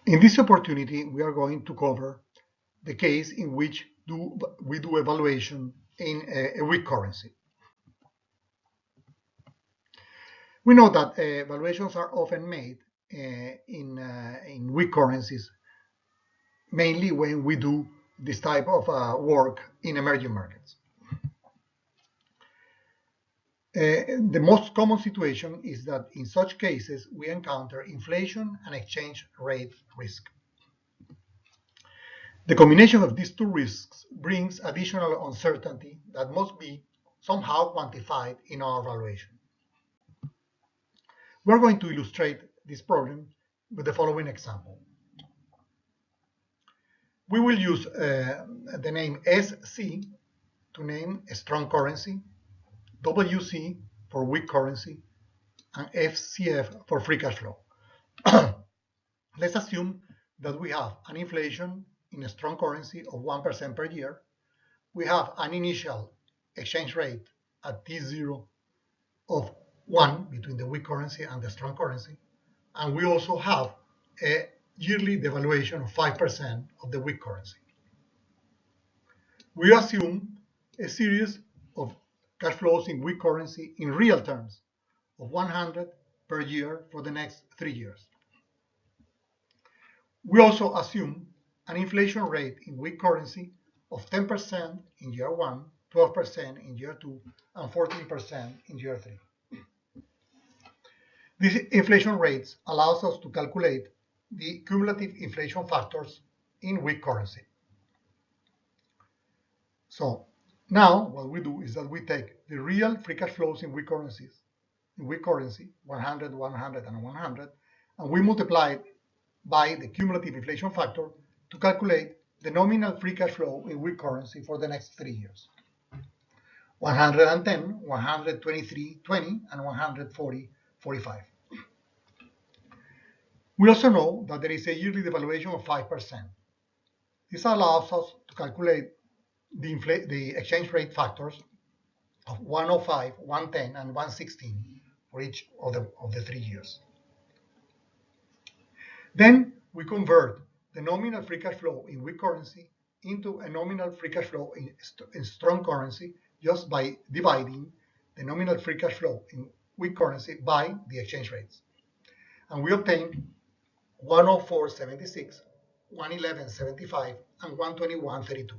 In this opportunity, we are going to cover the case in which we do evaluation in a weak currency. We know that valuations are often made in weak currencies, mainly when we do this type of work in emerging markets. The most common situation is that in such cases we encounter inflation and exchange rate risk. The combination of these two risks brings additional uncertainty that must be somehow quantified in our valuation. We're going to illustrate this problem with the following example. We will use the name SC to name a strong currency, WC for weak currency, and FCF for free cash flow. Let's assume that we have an inflation in a strong currency of 1% per year. We have an initial exchange rate at T0 of 1 between the weak currency and the strong currency. And we also have a yearly devaluation of 5% of the weak currency. We assume a series of cash flows in weak currency in real terms of 100 per year for the next 3 years. We also assume an inflation rate in weak currency of 10% in year 1, 12% in year 2, and 14% in year 3. These inflation rates allows us to calculate the cumulative inflation factors in weak currency. So now what we do is that we take the real free cash flows in weak currency, 100, 100, and 100, and we multiply it by the cumulative inflation factor to calculate the nominal free cash flow in weak currency for the next 3 years. 110, 123, 20, and 140, 45. We also know that there is a yearly devaluation of 5%. This allows us to calculate the exchange rate factors of 105, 110, and 116 for each of the 3 years. Then we convert the nominal free cash flow in weak currency into a nominal free cash flow in strong currency just by dividing the nominal free cash flow in weak currency by the exchange rates. And we obtain 104.76, 111.75, and 121.32.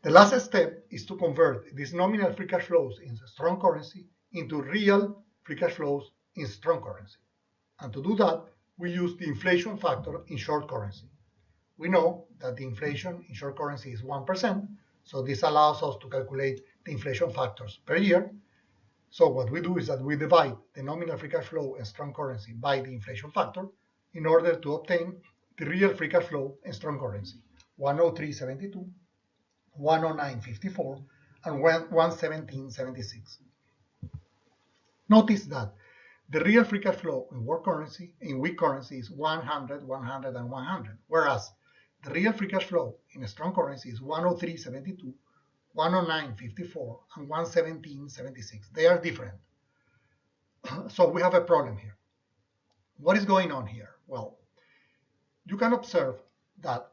The last step is to convert these nominal free cash flows in strong currency into real free cash flows in strong currency. And to do that, we use the inflation factor in short currency. We know that the inflation in short currency is 1%, so this allows us to calculate the inflation factors per year. So what we do is that we divide the nominal free cash flow in strong currency by the inflation factor in order to obtain the real free cash flow in strong currency, 103.72, 109.54, and 117.76. Notice that the real free cash flow in weak currency is 100, 100, and 100, whereas the real free cash flow in a strong currency is 103.72, 109.54, and 117.76. They are different. So we have a problem here. What is going on here? Well, you can observe that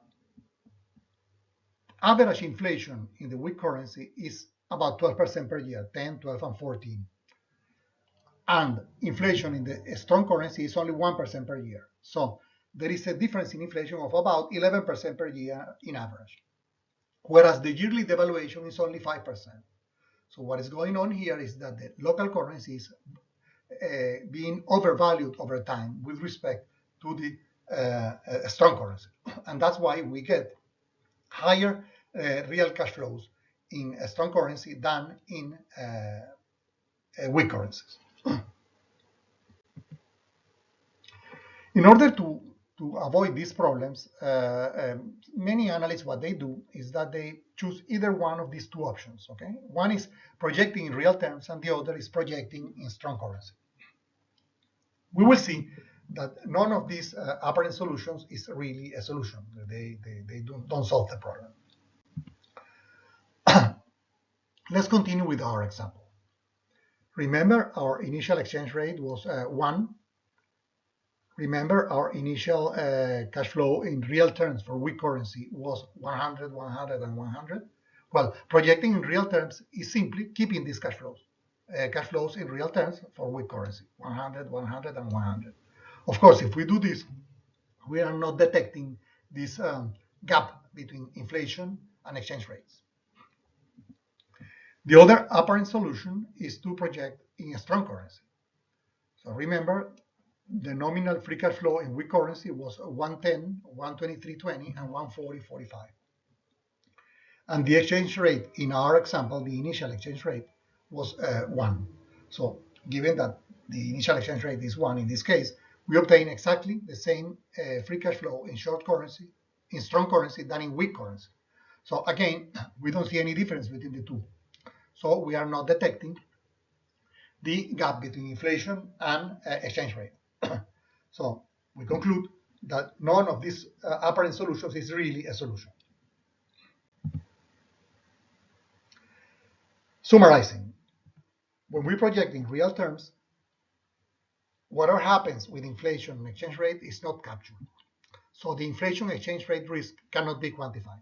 average inflation in the weak currency is about 12% per year, 10, 12, and 14. And inflation in the strong currency is only 1% per year. So there is a difference in inflation of about 11% per year in average, whereas the yearly devaluation is only 5%. So what is going on here is that the local currency is being overvalued over time with respect to the strong currency. And that's why we get higher real cash flows in a strong currency than in weak currencies. In order to avoid these problems, many analysts, what they do is that they choose either one of these two options. Okay, one is projecting in real terms, and the other is projecting in strong currency. We will see that none of these apparent solutions is really a solution. They don't solve the problem. Let's continue with our example. Remember, our initial exchange rate was 1, Remember, our initial cash flow in real terms for weak currency was 100, 100, and 100. Well, projecting in real terms is simply keeping these cash flows in real terms for weak currency, 100, 100, and 100. Of course, if we do this, we are not detecting this gap between inflation and exchange rates. The other apparent solution is to project in a strong currency. So remember, the nominal free cash flow in weak currency was 110, 123.20, and 140.45. And the exchange rate in our example, the initial exchange rate was 1. So given that the initial exchange rate is 1 in this case, we obtain exactly the same free cash flow in short currency, in strong currency, than in weak currency. So again, we don't see any difference between the two. So we are not detecting the gap between inflation and exchange rate. So we conclude that none of these apparent solutions is really a solution. Summarizing, when we project in real terms, whatever happens with inflation and exchange rate is not captured. So the inflation exchange rate risk cannot be quantified.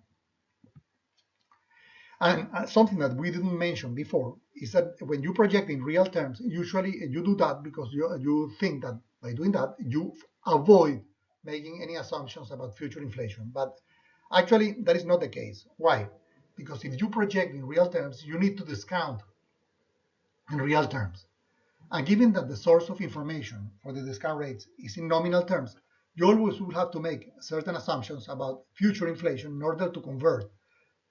And something that we didn't mention before is that when you project in real terms, usually you do that because you think that by doing that, you avoid making any assumptions about future inflation. But actually, that is not the case. Why? Because if you project in real terms, you need to discount in real terms. And given that the source of information for the discount rates is in nominal terms, you always will have to make certain assumptions about future inflation in order to convert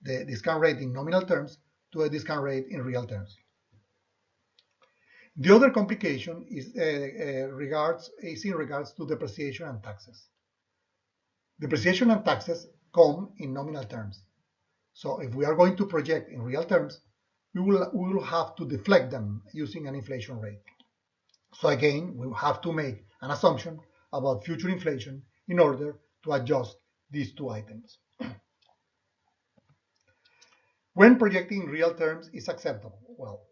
the discount rate in nominal terms to a discount rate in real terms. The other complication is in regards to depreciation and taxes. Depreciation and taxes come in nominal terms. So if we are going to project in real terms, we will have to deflect them using an inflation rate. So again, we will have to make an assumption about future inflation in order to adjust these two items. When projecting in real terms is acceptable? Well,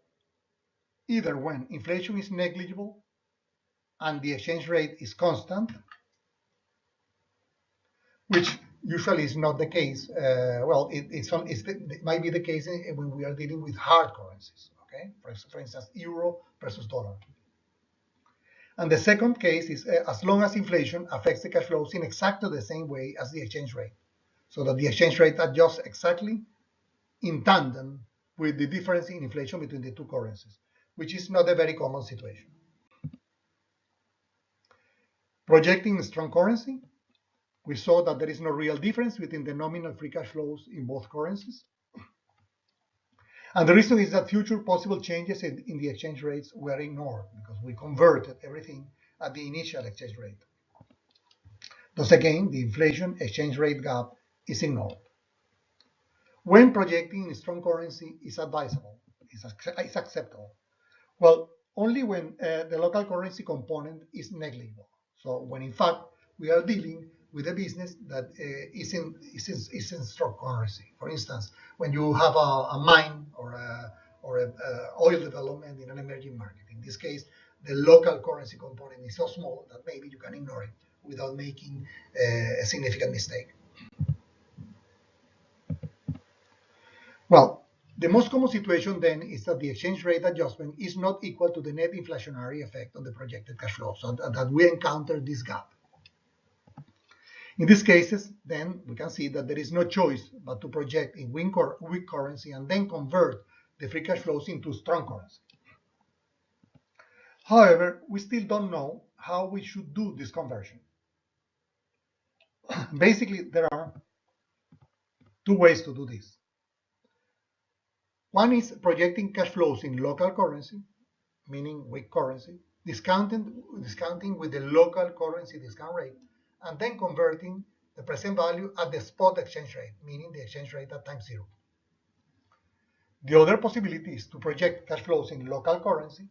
either when inflation is negligible and the exchange rate is constant, which usually is not the case. Well, it might be the case when we are dealing with hard currencies, okay? For instance, euro versus dollar. And the second case is as long as inflation affects the cash flows in exactly the same way as the exchange rate, so that the exchange rate adjusts exactly in tandem with the difference in inflation between the two currencies, which is not a very common situation. Projecting strong currency, we saw that there is no real difference between the nominal free cash flows in both currencies. And the reason is that future possible changes in the exchange rates were ignored because we converted everything at the initial exchange rate. Thus again, the inflation exchange rate gap is ignored. When projecting in strong currency is advisable, is acceptable. Well, only when the local currency component is negligible. So when in fact we are dealing with a business that is in strong currency. For instance, when you have a mine or a oil development in an emerging market. In this case, the local currency component is so small that maybe you can ignore it without making a significant mistake. Well, the most common situation then is that the exchange rate adjustment is not equal to the net inflationary effect on the projected cash flow, so that we encounter this gap. In these cases, then we can see that there is no choice but to project in weak currency and then convert the free cash flows into strong currency. However, we still don't know how we should do this conversion. Basically, there are two ways to do this. One is projecting cash flows in local currency, meaning weak currency, discounting with the local currency discount rate, and then converting the present value at the spot exchange rate, meaning the exchange rate at time zero. The other possibility is to project cash flows in local currency,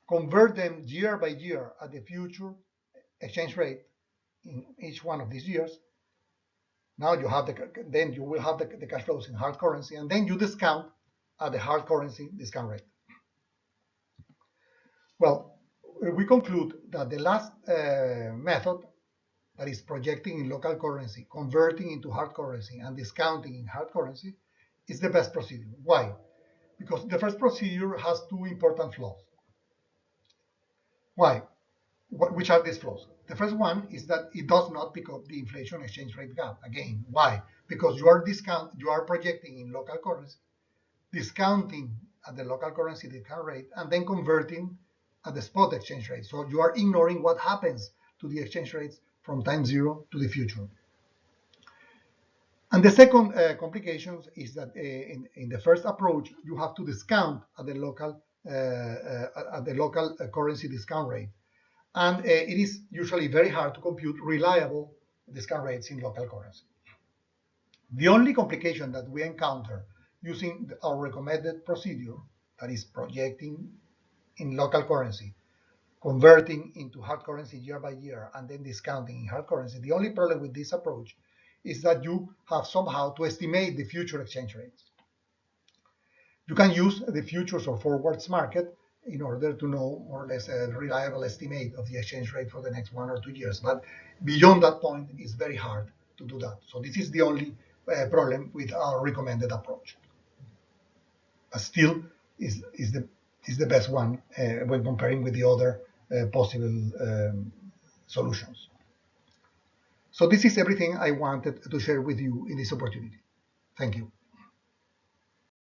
convert them year by year at the future exchange rate in each one of these years. Now you have then you will have the cash flows in hard currency, and then you discount at the hard currency discount rate. Well, we conclude that the last method, that is projecting in local currency, converting into hard currency, and discounting in hard currency, is the best procedure. Why? Because the first procedure has two important flaws. Why? Which are these flaws? The first one is that it does not pick up the inflation exchange rate gap. Again, why? Because you are projecting in local currency, discounting at the local currency discount rate, and then converting at the spot exchange rate. So you are ignoring what happens to the exchange rates from time zero to the future. And the second complication is that in the first approach, you have to discount at the local currency discount rate. And it is usually very hard to compute reliable discount rates in local currency. The only complication that we encounter using our recommended procedure, that is projecting in local currency, converting into hard currency year by year, and then discounting in hard currency, the only problem with this approach is that you have somehow to estimate the future exchange rates. You can use the futures or forwards market in order to know more or less a reliable estimate of the exchange rate for the next 1 or 2 years. But beyond that point, it's very hard to do that. So this is the only problem with our recommended approach. But still is the best one when comparing with the other possible solutions. So this is everything I wanted to share with you in this opportunity. Thank you.